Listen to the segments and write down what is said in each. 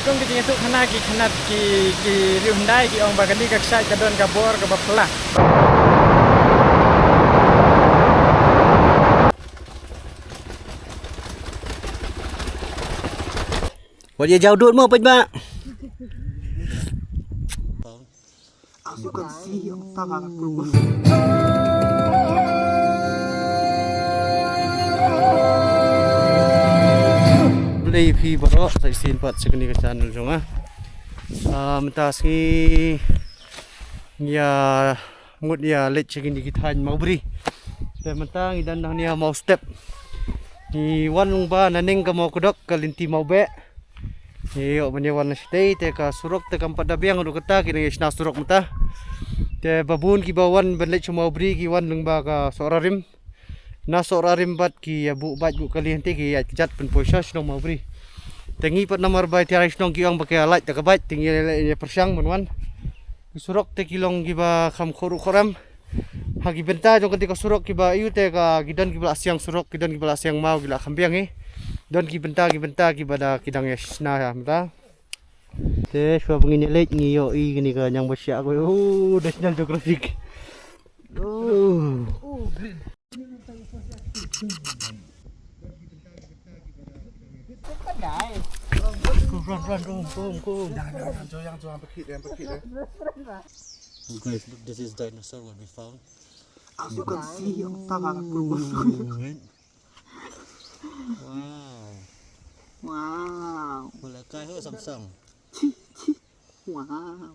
kung kita itu kena ki Hyundai ki ong bagani kaksa kadon kabor kabapla. What dia jauh dut mo pa ba? Aku kan siang tak aku. Play fi bro sa isin pat sa kani ka channel jong matas ni ya ngut ya let sa kani kithan maubri te mantang idan na niya mau step ni wan ba naning ka mau kudok kalinti mau be yo banyawan na stay te ka surok te kampat dabiang udu kata kini isna surok mata te babun ki bawan banlet sa maubri ki wan lung ba ka sorarim na sorarim bat ki bu bat bu kali henti ki jat pen poisa snong maubri tengi pat nomor bai tiara snong ki ang pakai alat ta kabat tinggi le persyang menwan surok te kilong ki ba kham khoru khoram hagi benta jong ketika surok ki ba iu te ka gidan ki bala siang surok gidan ki bala siang mau gila khambiang don ki benta ki bada kidang yasna ya mata te shwa pengini lek ni yo i gini ka nyang basya ko National Geographic Run. Jangan pergi Guys, look, this is dinosaur what we found. Aku kan siang tak aku. Wow. Boleh kai ho Samsung. Wow.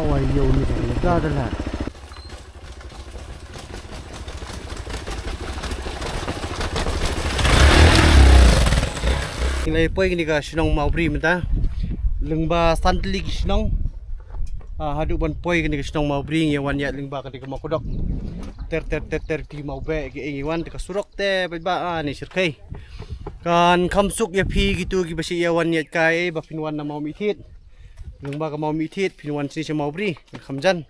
Wayo ni dah dah. Nilai poin ni ka sinong maubri mata. Lengba santli ki sinong. Hadu ban poin ni ka sinong maubri ngi wan ya lengba ka mau kodok. Ter ti mau be ki ngi wan ka surok te ba ni sirkai. Kan kamsuk ya pi gitu ki basi ya wan ya kai ba pinwan na mau mithit. Lengba ka mau mithit pinwan sini sa maubri khamjan.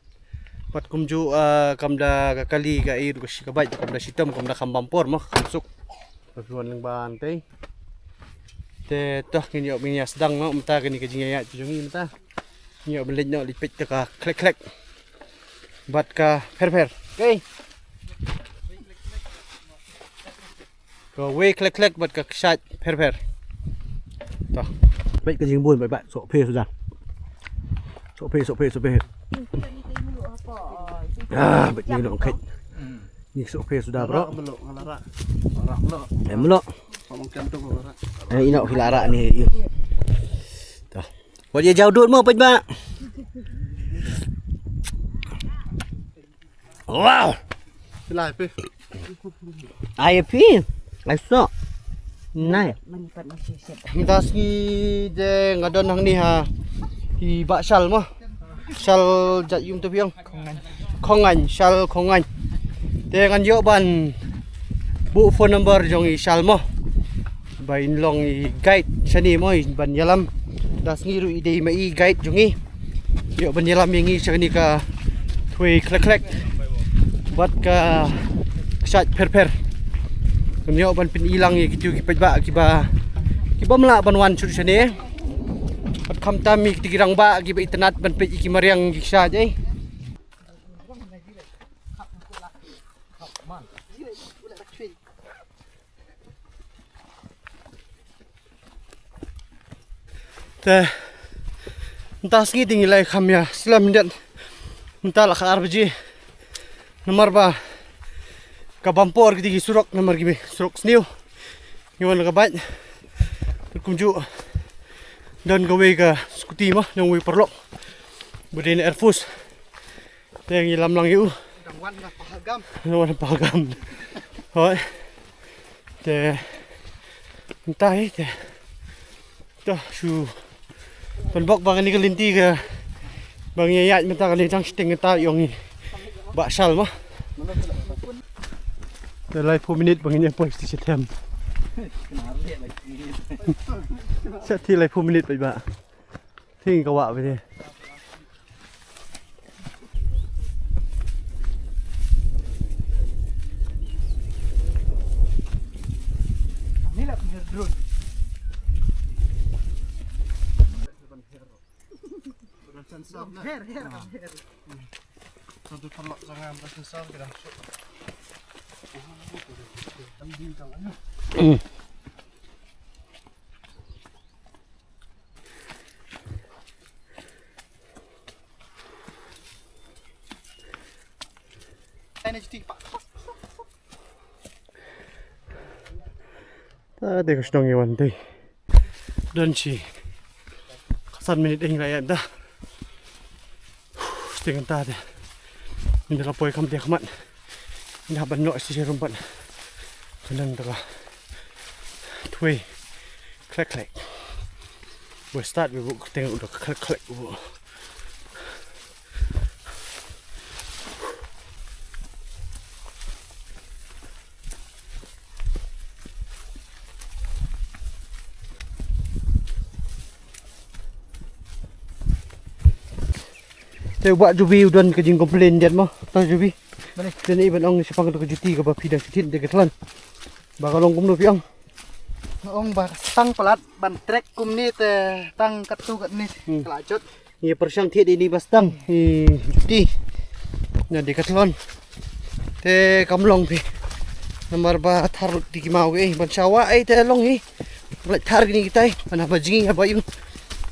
Pat kumju kamda kakali ka ir ka sikabay kamda sitam kamda kambampor mo kamsuk. Pinwan lengba antay. Te toh kini ok minya sedang no mata kini kajinya ya jungi mata ni ok belit no lipit ka klek bat ka per okay ko we klek bat ka shat per toh baik kajing bun baik sok pe sudah sok pe baik ni no kait ni sok pe sudah bro melok inok hilara ni. Tuh. Buat dia jauh dut mo pa. Wow. Sila pe. Ai pi. Ai so. Nai. Menipat masyarakat. Kita ski de ngadon hang ni ha. Hi ba sal mo. Sal jat yum tu piang. Khongan, sal khongan. De ngan yo ban bu phone number jong i sal mo. Bain long i guide sani mo ban yalam das ngiru ide mai guide jungi yo ban yalam yangi sani ka thui klek bat ka sat per yo ban pin ilang i kitu ki ba mla ban wan chu sani At kamtami tigirang ba giba itanat ban pe iki mariang giksa jay. Te entah sengi tinggi kami ya selam dan entah lah khar baji nomor ba kabampor gidi surok nomor gibi surok sniu nyawan kabat berkunjuk dan gawe ka skuti mah yang we perlok berdini Air Force yang ilam lang yu wan pahagam hoi te entah te dah shu penbok bang ni kelinti ke bang yayat minta kali tang sting ta yong ni baksal mah dalam 4 minit bang ni polis di setem sati lai 4 minit ba ting ka wa ba ni ni lah punya drone her. Satu pelak sangat besar kita. Tadi kesenang yawan tadi. Dan si kasan minit yang lain dah. Dengan tadi, ini lapoi kami dia kemat, ini haban nak sisi rumpat, senang tak? Tui, klek. We start we buat tengok udah klek. Saya buat jubi udan kejing komplain dia mah. Tahu jubi. Boleh. Dan iban ong siapa ke juti ke bapi dah cuti dekat telan. Bakalong kum piang. Ong ba tang pelat ban trek kum ni te tang katu kat ni kelajut. Ia persang tiada ini bastang. Juti. Nah dekat telan. Te kamlong pi. Nomor ba thar di mau ban sawa te long hi. Lek thar gini kita ban bajing apa yung.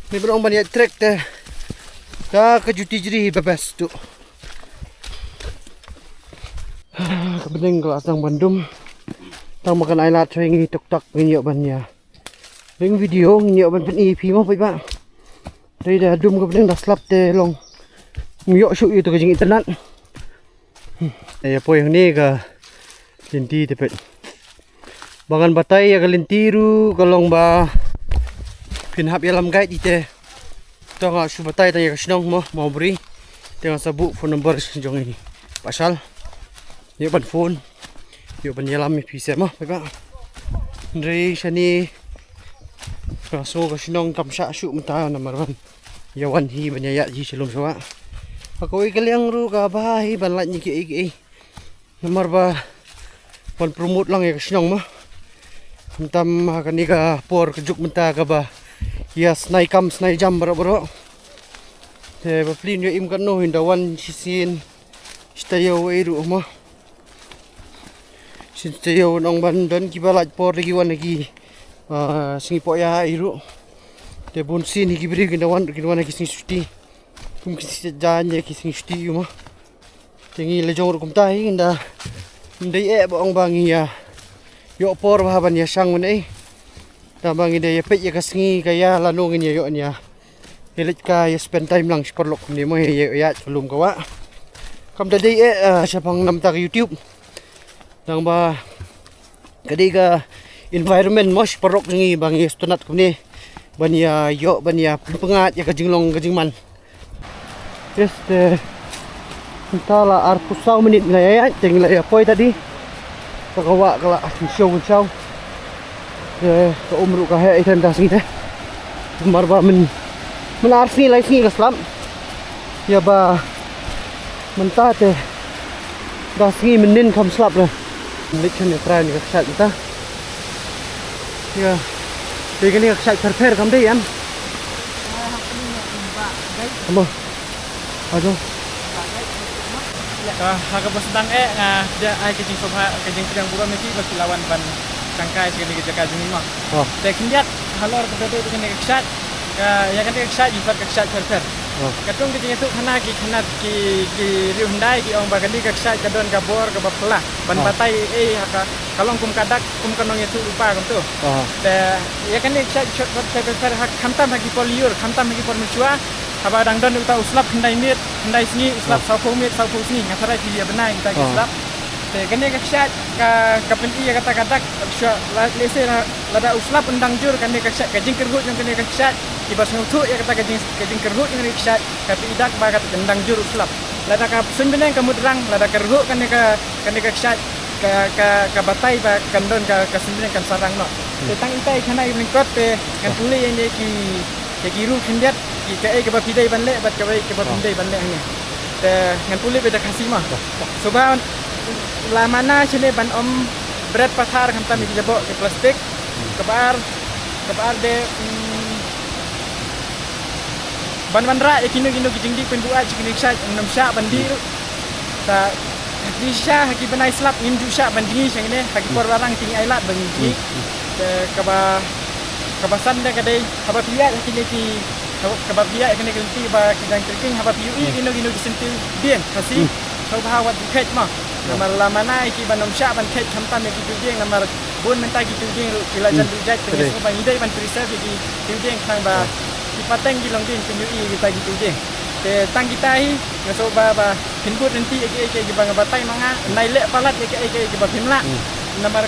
Ni berong ban ya trek te. Dah kejuti jadi bebas tu. Kebening kelas tang Bandung. Tang makan air lat saya ngi tok ngi bannya. Ring video ngi ban pen EP mau pai ba. Dari dah dum kebening dah slap te long. Ngi syuk itu kejing internet. Ya po yang ni ka linti tepet. Bangan batai ya ka lintiru kalong ba pinhap ya lam guide ite. Tengah subatai tanya kesenang mau beri tengah sabuk phone number jong ini pasal ni ban phone yo ban yalam mi pise mah ba ndri shani so kesenang kam sha shu mta nomor 1 yawan hi ban ya ji selum sawa pakoi kaliang ru ka bai ban lat ni ki nomor ba ban promote lang ya kesenang mah entam kan ni ka por kejuk mta ka ba ya snai jam baro te baplin yo im kan no hindawan sisin stayo eru ma sin stayo nong ban don kibalat por lagi wan lagi singi po ya eru te bun sin hi gibri hindawan lagi sing suti kum kisi janye ki sing suti yo ma tingi lejong kum tai inda ndai bong bangi ya yo por bahaban ya sang menai tambang ide ya pet ya kasingi kaya lanungin ya yon ya hilit ka ya spend time lang perlok ni mo ya belum kawa kam tadi siapang namta ke YouTube nang ba kadi ka environment mo perlok ngi bang ya stunat ko ni ban ya yo ban ya pengat ya kajinglong kajingman yes entahlah ar pusau menit na ya tinggal ya poi tadi kawa kala show ke umru ka hai itan das ngite marba menarsi lai sini kaslam ya ba mentah te das ngi menin kam slap lah lichen ya try ni ka sat kita ya begini ka sat perfer kam dei am Amo. Aduh. Harga bos sedang dia ai kejing soba kejing pedang buram iki bagi lawan ban tangkai sekali kerja kaji mah. Oh. Tek lihat halor betul dengan keksat. Ya kan keksat jifat keksat fer. Oh. Katung kejing itu kena ki Hyundai ki ong bagandi keksat kadon kabor ke baplah. Ban batai haka kalau kum kadak kum kanong itu lupa kum tu. Oh. Ya kan keksat fer hak kamtam bagi poliur, kamtam bagi pormucua. Haba dangdon uta uslap hendai mit, hendai sini uslap saupo mit, saupo sini ngasarai dia benar kita uslap. Te kene kaksat ka penti ya kata-kata lese lada uslap undang jur kene kaksat kajing kerhut yang kene kaksat ibas ngutu ya kata kajing kerhut yang kaksat tapi idak ba kata undang jur uslap. Lada ka sun beneng ka mudrang lada kerhut kene kaksat ka batai ba kandon ka sun beneng kan sarang no. Te tang itai kana lingkot te kan pule yang ki giru kendiat ke ke bapidai banle bat ke bapidai banle hanya te ngan pulih beda kasih mah soba la mana sini ban om berat pathar kan tami jabo ke plastik kebar de ban ra kinu kijingdi pendua cikini sya enam sya bandi ta bisa haki benai slap ngindu sya bandi yang ini haki por barang tinggi ailat bandi te kabasan dah kadai haba piat kini ki kababia kini kelti ba kidang kerking haba piu gino disentil bien kasi kau bahawat diket mah namar lamana iki banom sya ban ket kampan iki tujeng namar bun menta gitu tujeng kilajan reject dengan semua idai ban preserve iki tujeng kang ba dipateng gilong din penyui kita gitu tujeng te tang kita hi ngaso ba hinbut nanti iki bang batai manga nailek palat iki ba pimla namar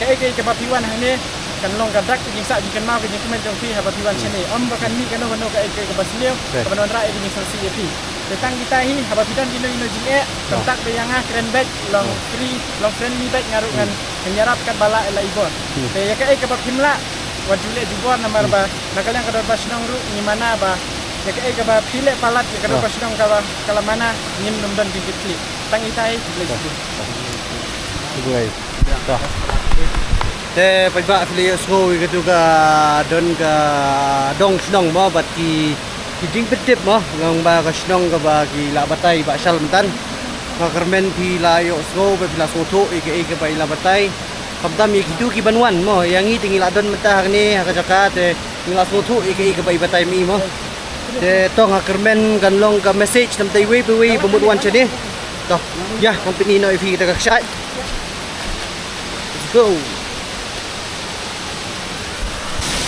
iki ba piwan hane kan long kadak kejing sak jikan mau kejing kemen jong pi habat piwan sini om bakan ni kano bano ka ke basilio kaban ra kejing sansi pi tetang kita hi habat pidan dino jing kontak bayanga keren bag long friendly bag ngarungan menyarap kan bala ela ibon te ya ke bab himla wajule dibor namar ba nakal yang kadar basnong ru ni mana ba ya ke bab pile palat ya kadar basnong kala mana nim nomdan bibitli tang itai Buai. Dah. Te pagba affiliate sko gitu ka don ka dong snong mo bat ki jing petip mo ngang ba ka snong ka ba ki la batay ba sal mentan ka kermen pi layo sko ba pila soto ike ba ila batay kamtam gitu ki banwan mo yang i tingi la don mentah ni ka jaka te ila soto ike ba batay mi mo te tong ka kermen kan long ka message tam tai we pemut wan chani to ya company no ifi ta ka shot let's go.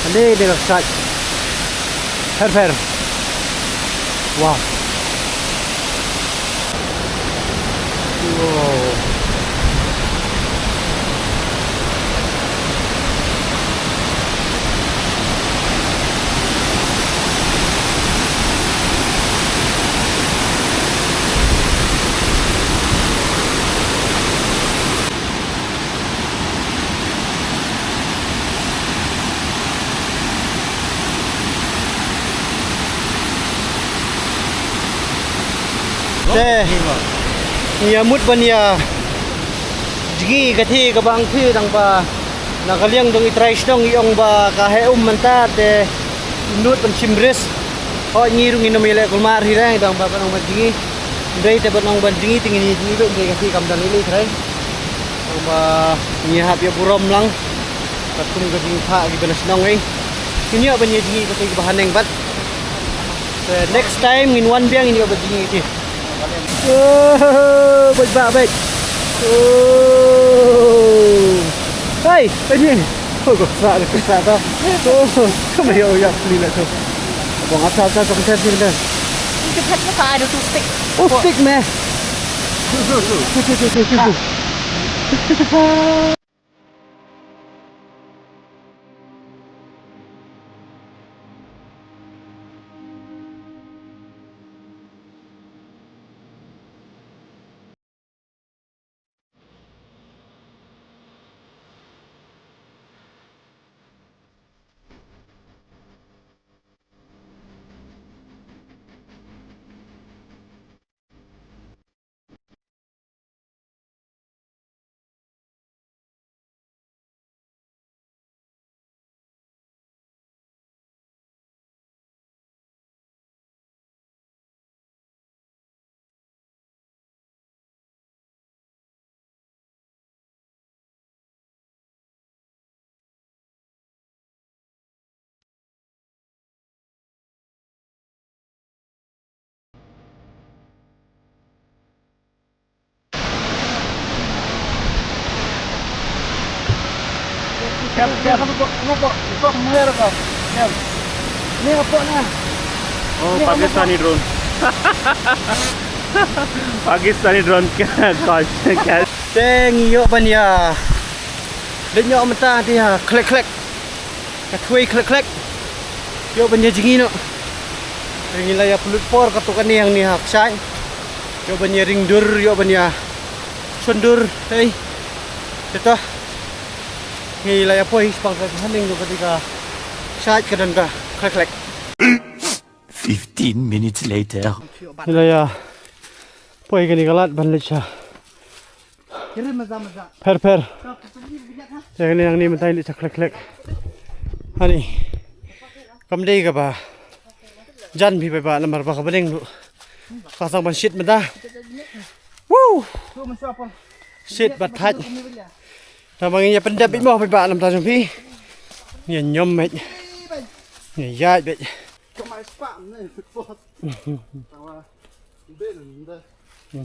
Ini dengan kat fer. Wow. Wow. Te nyamut ban ya jigi kathi ka bang thi dang ba nakaliang dong itrais dong iong ba kahe manta te nut ban simbres ho ngirung inomile kulmar hirang dang ba banong jigi dai te banong ban jigi tingini jigi do de kathi kam dan ini trai ba nyahap ya burom lang katum ka jing tha gi banas nong ai kinya ban jigi kathi bahaneng bat next time in one biang ini ba jigi ki oh, baik. Oh, hai, ini. Oh, kesat dah. Oh, kamu ya lila tu. Bang asal konten ni dah. Kita tak ada tu stick. Oh, stick meh. Tu. Kaya kamu kok mer kau. Ya. Ni apa nah? Oh, Pakistani drone. Pakistani drone coach. Teng yo ban ya. Đến nhỏ mà ta thì click click. Cái thui click click. Yo ban ya jingi no. Ring la ya pulut por katukan yang ni hak sai. Yo ban ya ring dur yo ban ya. Sundur hey. Ito. Ngi la ya poi spang ka haning no ketika sai ka dan ka click click. 15 minutes later. Nila ya poi ka ni kalat ban le cha. Kira maza. Per per. Yang ni yang ni mentai le cha click click. Hani. Kam dei ka ba. Jan bhi ba number ba ka baning lu. Ka sang ban shit mata. Woo. Tu masuk apa? Shit bat thach. Ta bang ya pendap bi mo ba lam ta jong phi. Ni nyom mệt. Ni ya bet. Kemai spam ni. Tawa. Bel ni.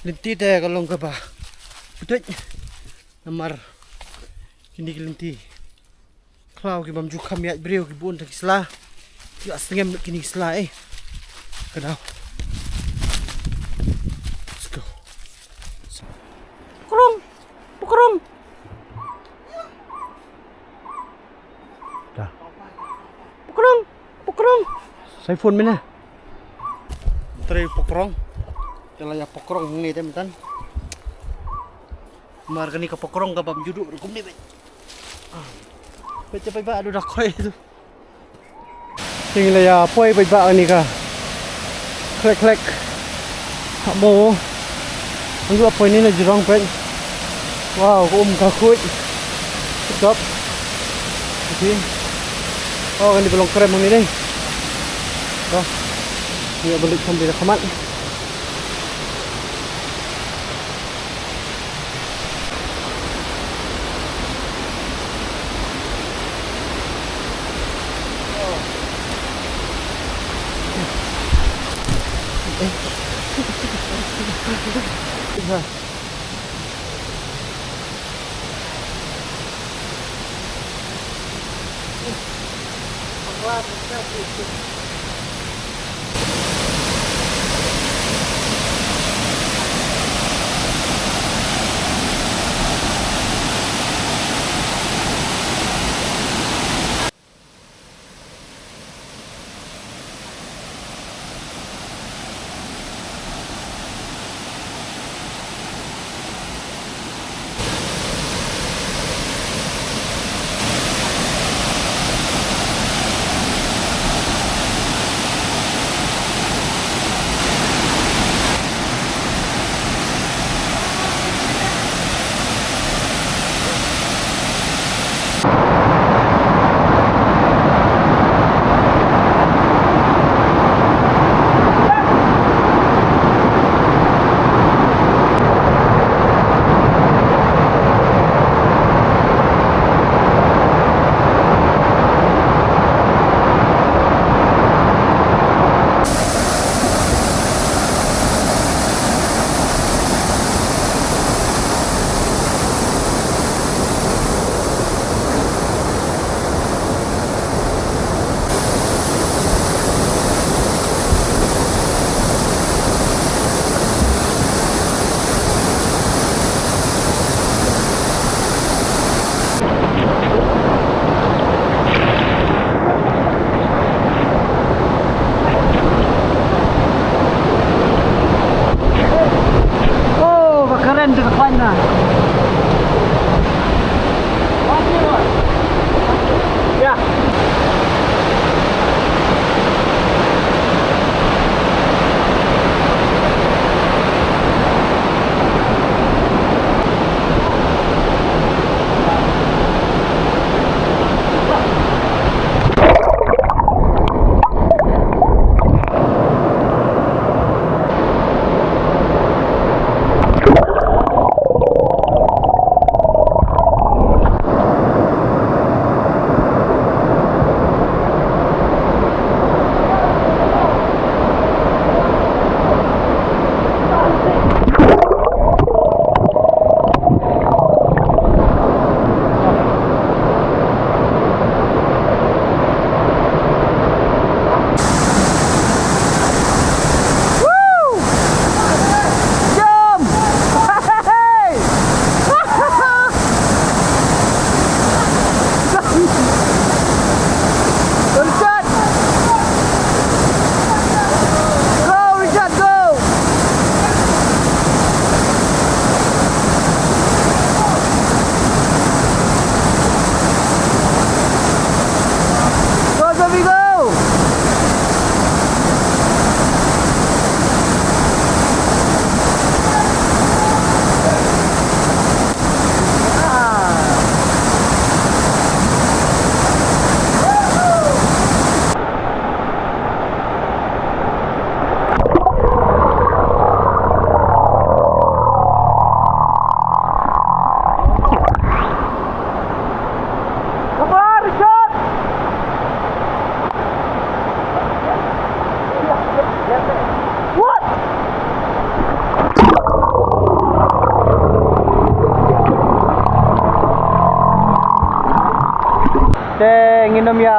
Linti teh kalau ke ba. Betul. Nomor kini linti. Klau ki bam ju kham ya breu ki bun tak sla. Ya setengah kini sla Kenal. Let's go. Pukrung. Dah. Pukrung. Saya phone mana? Teri pukrung. Jalan ya pokrong ni teman-teman. Marga ni ka pokrong ka bam juduk kum ni. Baca pai ba adu dak khoi tu. Tinggal ya poi pai ba ni ka. Klek. Hak mo. Anggu apa ini na jirong pai. Wow, ka khuit. Stop. Okey. Oh, kan di belong krem ni ni. Dah. Ni balik sambil khamat.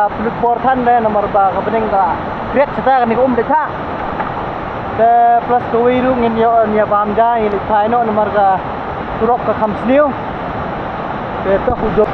pelut portan deh nomor ba kepening ka kreat cerita kan ni de tha te plus koi lu ngin yo nya bam ja ini thai no nomor ka turok ka kham sniu te to hujo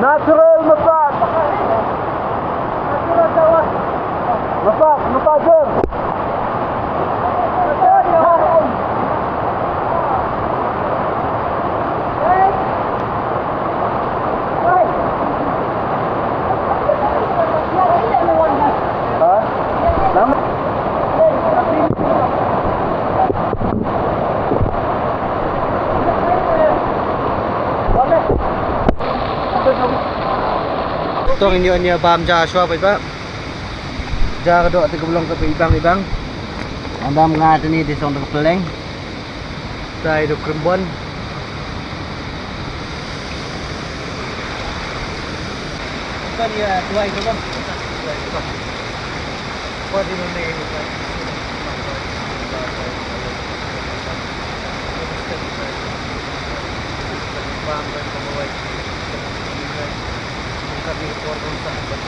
natural massage. Massager. Tong ini nya bam ja shwa bai ba ja ka do te belong ke ibang andam nga tani di song ke peleng sai do krembon kan ya tuai ko bang ko di no ne ko bam ban ko wai kami korban sahabat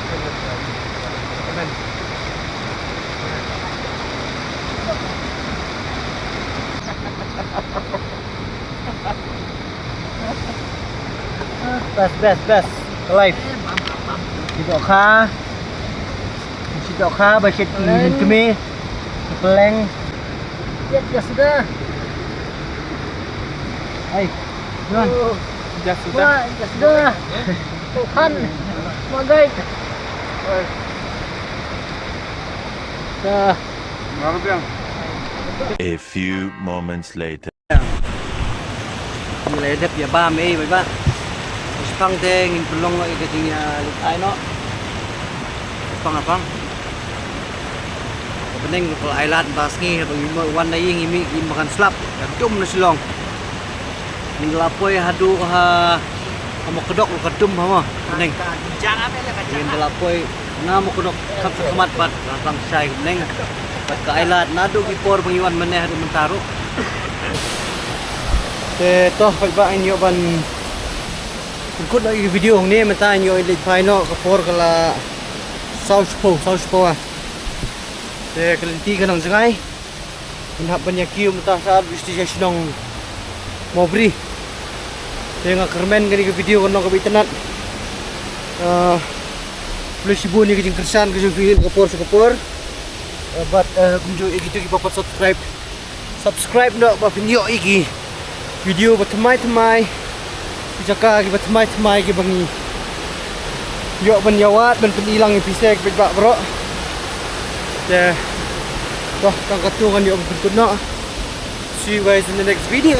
amen best life Sidok kha basit kami peleng ya sudah hai Juan Ya sudah. ya sudah Tuhan magai dah A few moments later. Nilai dep ya bam bai ba Pang teh ngin pelong lo ikatingnya ai no apang pening kalau ailat basngi bagi wan dai ngimi makan slap dum na silong min lapoi hadu ha amo kedok kedum ha pening min lapoi na mo kedok kap kemat bat lapang sai pening bat ka ailat nadu gipor pengiwan meneh hadu mentaro te toh ba inyo ban ikut lagi video ni mata nyo ilit paino kapor kala Southpaw te kelinti kanang sangai inhap banyakiu mata saat bisnisnya sinong mobri te nga kermen gani ke video kono ke internet plus ibu ni kejing kersan kejing film kapor but kunjo gitu ki papat subscribe no ba video iki video batamai jaka ki batamai ki bangi yo ban yawat ban penilang episode bak bro ya toh kang katungan yo berikutnya see you guys in the next video.